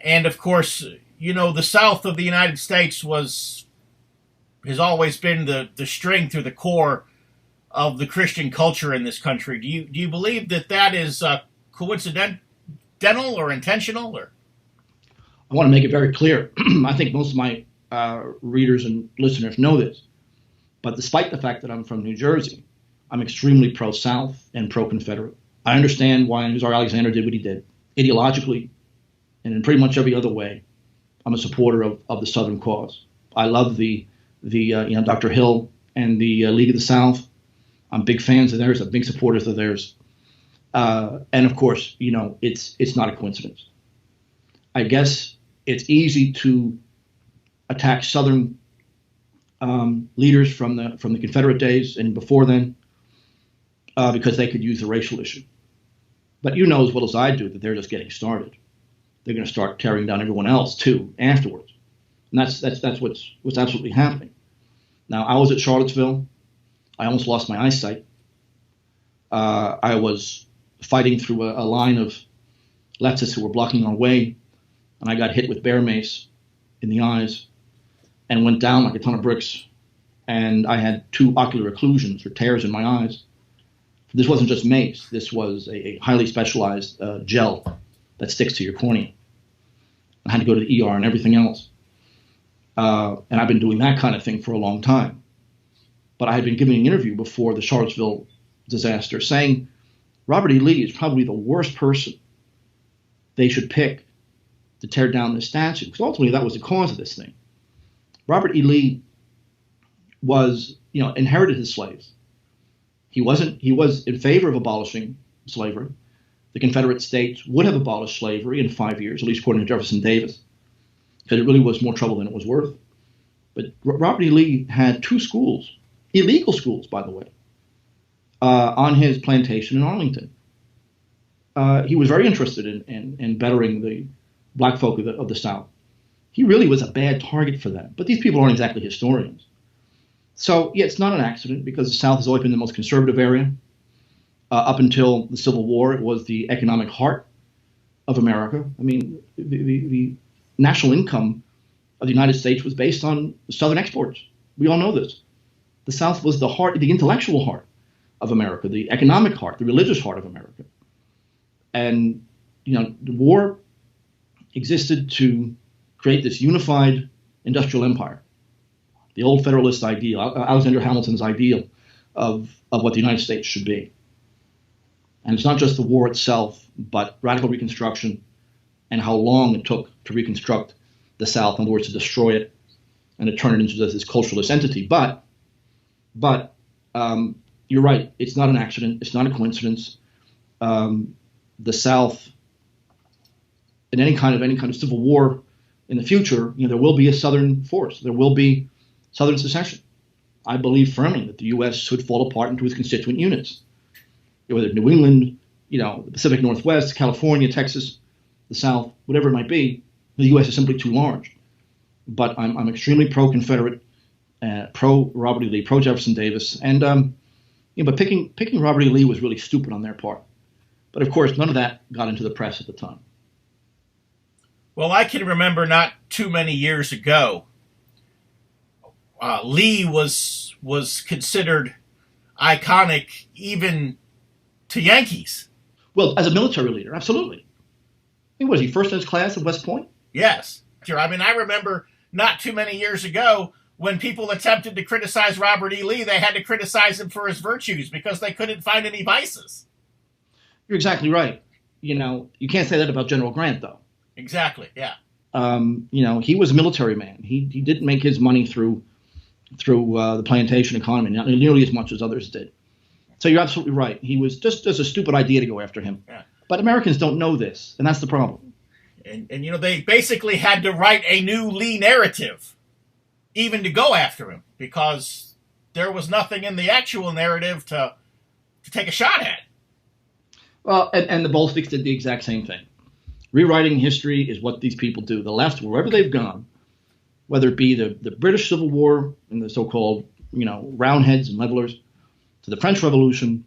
And of course, the South of the United States has always been the strength or the core of the Christian culture in this country. Do you believe that is coincidental or intentional? Or I want to make it very clear. I think most of my readers and listeners know this. But despite the fact that I'm from New Jersey, I'm extremely pro-South and pro-Confederate. I understand why Czar Alexander did what he did. Ideologically, and in pretty much every other way, I'm a supporter of the Southern cause. I love the Dr. Hill and the League of the South. I'm big fans of theirs. I'm big supporters of theirs. And of course, it's not a coincidence. I guess it's easy to attack Southern leaders from the Confederate days and before then because they could use the racial issue. But you know as well as I do that they're just getting started. They're going to start tearing down everyone else too afterwards, and that's what's absolutely happening. Now, I was at Charlottesville. I almost lost my eyesight. I was fighting through a line of leftists who were blocking our way, and I got hit with bear mace in the eyes and went down like a ton of bricks. And I had 2 ocular occlusions or tears in my eyes. This wasn't just mace. This was a highly specialized gel that sticks to your cornea. I had to go to the ER and everything else. And I've been doing that kind of thing for a long time. But I had been giving an interview before the Charlottesville disaster saying Robert E. Lee is probably the worst person they should pick to tear down this statue, because ultimately that was the cause of this thing. Robert E. Lee inherited his slaves. He was in favor of abolishing slavery. The Confederate States would have abolished slavery in 5 years, at least according to Jefferson Davis, because it really was more trouble than it was worth. But Robert E. Lee had 2 schools, illegal schools, by the way, on his plantation in Arlington. He was very interested in bettering the black folk of the South. He really was a bad target for them. But these people aren't exactly historians. So, yeah, it's not an accident because the South has always been the most conservative area. Up until the Civil War, it was the economic heart of America. I mean, the national income of the United States was based on Southern exports. We all know this. The South was the heart, the intellectual heart of America, the economic heart, the religious heart of America. And, the war existed to create this unified industrial empire, the old Federalist ideal, Alexander Hamilton's ideal of what the United States should be. And it's not just the war itself, but radical Reconstruction and how long it took to reconstruct the South, in other words, to destroy it and to turn it into this culturalist entity. But you're right. It's not an accident. It's not a coincidence. The South in any kind of civil war in the future, there will be a Southern force. There will be Southern secession. I believe firmly that the U.S. should fall apart into its constituent units, whether New England, the Pacific Northwest, California, Texas, the South, whatever it might be. The U.S. is simply too large. But I'm extremely pro-Confederate, pro-Robert E. Lee, pro-Jefferson Davis, and but picking Robert E. Lee was really stupid on their part. But of course, none of that got into the press at the time. Well, I can remember not too many years ago, Lee was considered iconic even to Yankees. Well, as a military leader, absolutely. Was he first in his class at West Point? Yes. I mean, I remember not too many years ago when people attempted to criticize Robert E. Lee, they had to criticize him for his virtues because they couldn't find any vices. You're exactly right. You can't say that about General Grant, though. Exactly, yeah. He was a military man. He didn't make his money through the plantation economy, not nearly as much as others did. So you're absolutely right. He was just a stupid idea to go after him. Yeah. But Americans don't know this, and that's the problem. And they basically had to write a new Lee narrative, even to go after him, because there was nothing in the actual narrative to take a shot at. Well, and the Bolsheviks did the exact same thing. Rewriting history is what these people do. The left, wherever they've gone, whether it be the British Civil War and the so-called, Roundheads and Levelers, to the French Revolution,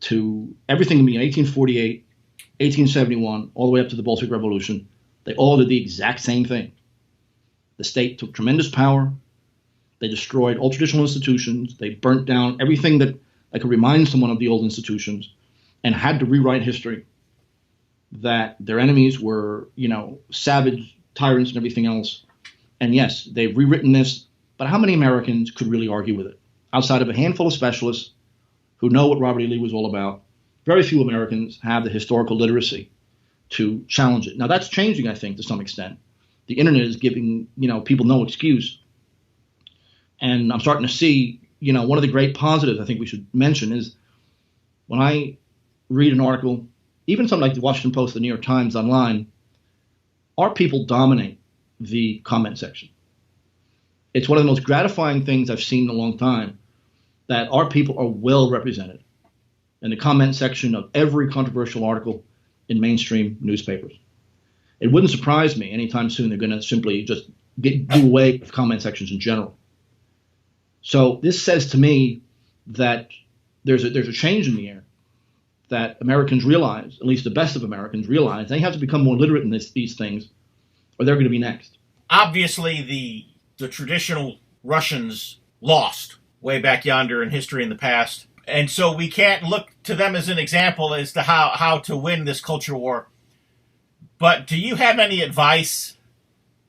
to everything in 1848, 1871, all the way up to the Bolshevik Revolution, they all did the exact same thing. The state took tremendous power. They destroyed all traditional institutions. They burnt down everything that could remind someone of the old institutions, and had to rewrite history. That their enemies were, savage tyrants and everything else. And yes, they've rewritten this, but how many Americans could really argue with it? Outside of a handful of specialists who know what Robert E. Lee was all about, very few Americans have the historical literacy to challenge it. Now, that's changing, I think, to some extent. The internet is giving, people no excuse. And I'm starting to see, one of the great positives I think we should mention is when I read an article, even something like the Washington Post, the New York Times online, our people dominate the comment section. It's one of the most gratifying things I've seen in a long time, that our people are well represented in the comment section of every controversial article in mainstream newspapers. It wouldn't surprise me anytime soon they're going to simply just do away with comment sections in general. So this says to me that there's a change in the air, that Americans realize, at least the best of Americans realize, they have to become more literate in these things, or they're going to be next. Obviously, the traditional Russians lost way back yonder in history in the past, and so we can't look to them as an example as to how to win this culture war. But do you have any advice,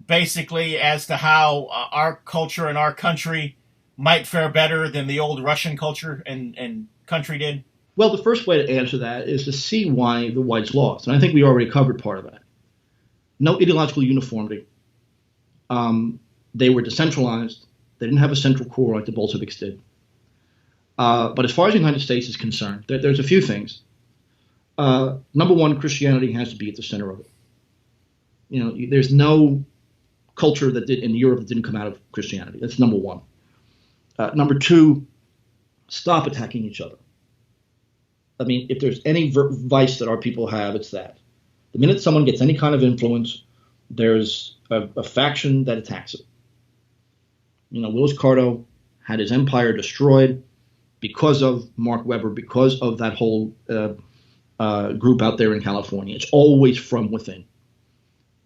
basically, as to how our culture and our country might fare better than the old Russian culture and country did? Well, the first way to answer that is to see why the whites lost. And I think we already covered part of that. No ideological uniformity. They were decentralized. They didn't have a central core like the Bolsheviks did. But as far as the United States is concerned, there's a few things. Number one, Christianity has to be at the center of it. There's no culture in Europe that didn't come out of Christianity. That's number one. Number two, stop attacking each other. I mean, if there's any vice that our people have, it's that. The minute someone gets any kind of influence, there's a faction that attacks it. Louis Carto had his empire destroyed because of Mark Webber, because of that whole group out there in California. It's always from within.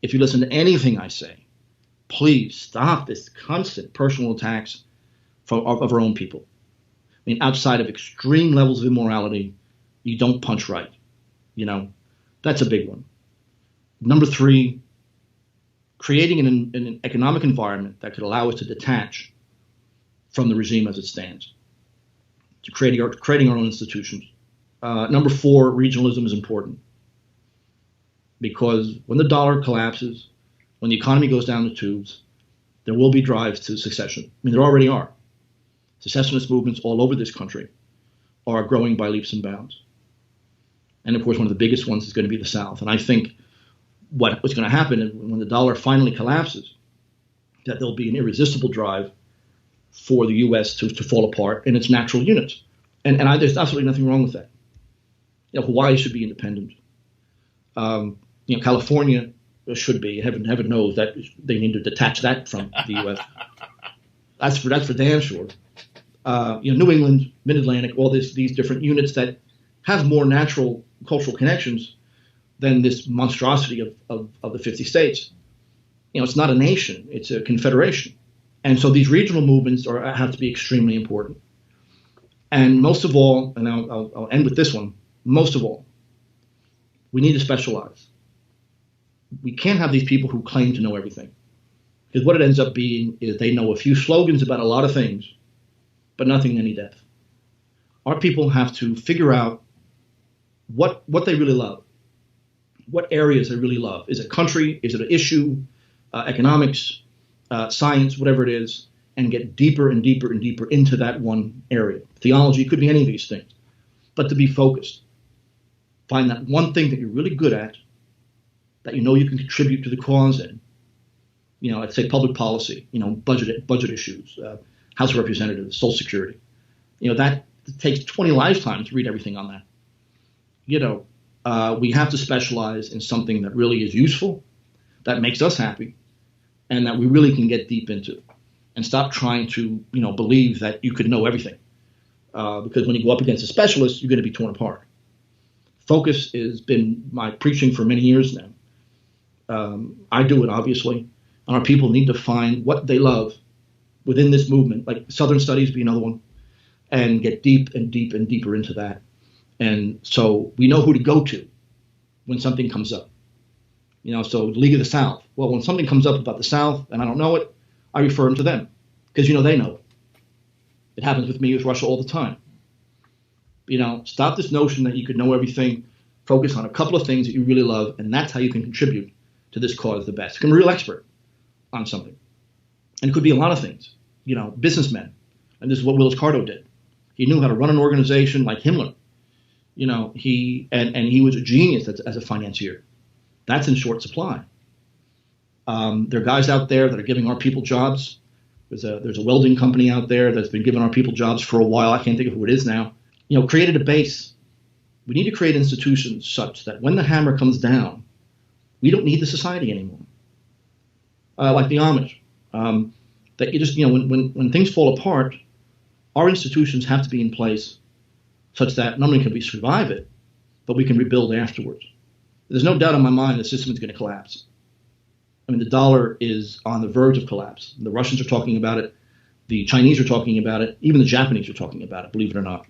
If you listen to anything I say, please stop this constant personal attacks of our own people. I mean, outside of extreme levels of immorality, you don't punch right. That's a big one. Number three, creating an economic environment that could allow us to detach from the regime as it stands, to creating our own institutions. Number four, regionalism is important, because when the dollar collapses, when the economy goes down the tubes, there will be drives to secession. I mean, there already are. Secessionist movements all over this country are growing by leaps and bounds. And of course, one of the biggest ones is going to be the South. And I think what's going to happen when the dollar finally collapses, that there'll be an irresistible drive for the U.S. to fall apart in its natural units. And there's absolutely nothing wrong with that. Hawaii should be independent. California should be. Heaven knows that they need to detach that from the U.S. That's for damn sure. New England, Mid-Atlantic, all these different units that have more natural cultural connections than this monstrosity of the 50 states. It's not a nation; it's a confederation. And so these regional movements have to be extremely important. And most of all, and I'll end with this one, most of all, we need to specialize. We can't have these people who claim to know everything. Because what it ends up being is they know a few slogans about a lot of things, but nothing in any depth. Our people have to figure out what they really love, what areas they really love. Is it country? Is it an issue? Economics? Science, whatever it is, and get deeper and deeper and deeper into that one area. Theology could be any of these things, but to be focused. Find that one thing that you're really good at, that you know you can contribute to the cause in. Let's say public policy, budget issues, House of Representatives, Social Security. That takes 20 lifetimes to read everything on that. We have to specialize in something that really is useful, that makes us happy, and that we really can get deep into, and stop trying to, believe that you could know everything. Because when you go up against a specialist, you're going to be torn apart. Focus has been my preaching for many years now. I do it, obviously, and our people need to find what they love within this movement, like Southern Studies be another one, and get deep and deep and deeper into that. And so we know who to go to when something comes up. So League of the South. Well, when something comes up about the South and I don't know it, I refer them to them because, they know it. It happens with me with Russia all the time. Stop this notion that you could know everything. Focus on a couple of things that you really love, and that's how you can contribute to this cause the best. Become a real expert on something. And it could be a lot of things. Businessmen. And this is what Willis Carto did. He knew how to run an organization like Himmler. He was a genius as a financier. That's in short supply. There are guys out there that are giving our people jobs. There's a welding company out there that's been giving our people jobs for a while. I can't think of who it is now. Created a base. We need to create institutions such that when the hammer comes down, we don't need the society anymore. Like the Amish. That you just, when things fall apart, our institutions have to be in place such that not only can we survive it, but we can rebuild afterwards. There's no doubt in my mind the system is going to collapse. The dollar is on the verge of collapse. The Russians are talking about it. The Chinese are talking about it. Even the Japanese are talking about it, believe it or not.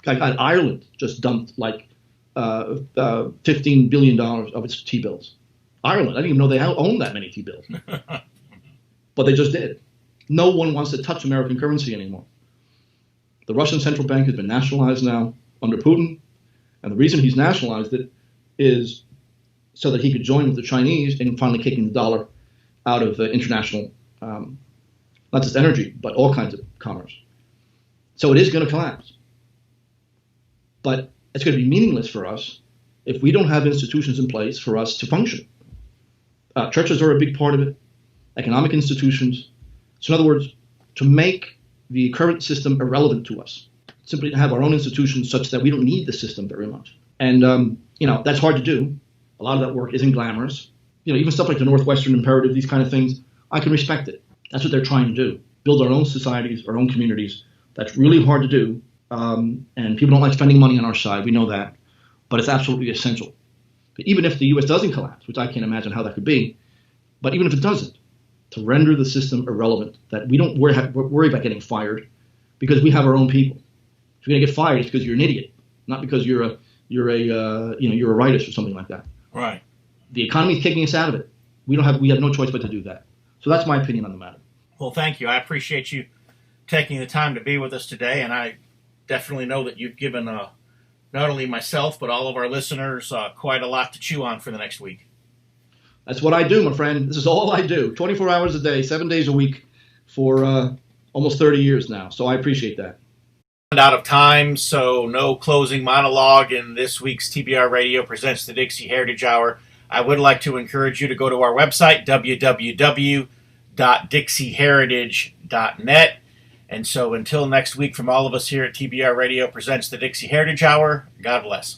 Ireland just dumped like $15 billion of its T-bills. Ireland, I didn't even know they owned that many T-bills. But they just did. No one wants to touch American currency anymore. The Russian central bank has been nationalized now under Putin. And the reason he's nationalized it is so that he could join with the Chinese in finally kicking the dollar out of international, not just energy, but all kinds of commerce. So it is going to collapse. But it's going to be meaningless for us if we don't have institutions in place for us to function. Churches are a big part of it, economic institutions. So in other words, to make the current system irrelevant to us, simply to have our own institutions such that we don't need the system very much. And, that's hard to do. A lot of that work isn't glamorous. Even stuff like the Northwestern Imperative, these kind of things, I can respect it. That's what they're trying to do. Build our own societies, our own communities. That's really hard to do. And people don't like spending money on our side. We know that. But it's absolutely essential. But even if the U.S. doesn't collapse, which I can't imagine how that could be, but even if it doesn't, to render the system irrelevant, that we don't worry about getting fired because we have our own people. If you're going to get fired, it's because you're an idiot, not because you're a rightist or something like that. Right. The economy is kicking us out of it. We have no choice but to do that. So that's my opinion on the matter. Well, thank you. I appreciate you taking the time to be with us today, and I definitely know that you've given not only myself but all of our listeners quite a lot to chew on for the next week. That's what I do, my friend. This is all I do. 24 hours a day, 7 days a week for almost 30 years now. So I appreciate that. Out of time, so no closing monologue in this week's TBR Radio Presents the Dixie Heritage Hour. I would like to encourage you to go to our website, www.dixieheritage.net. And so until next week, from all of us here at TBR Radio Presents the Dixie Heritage Hour, God bless.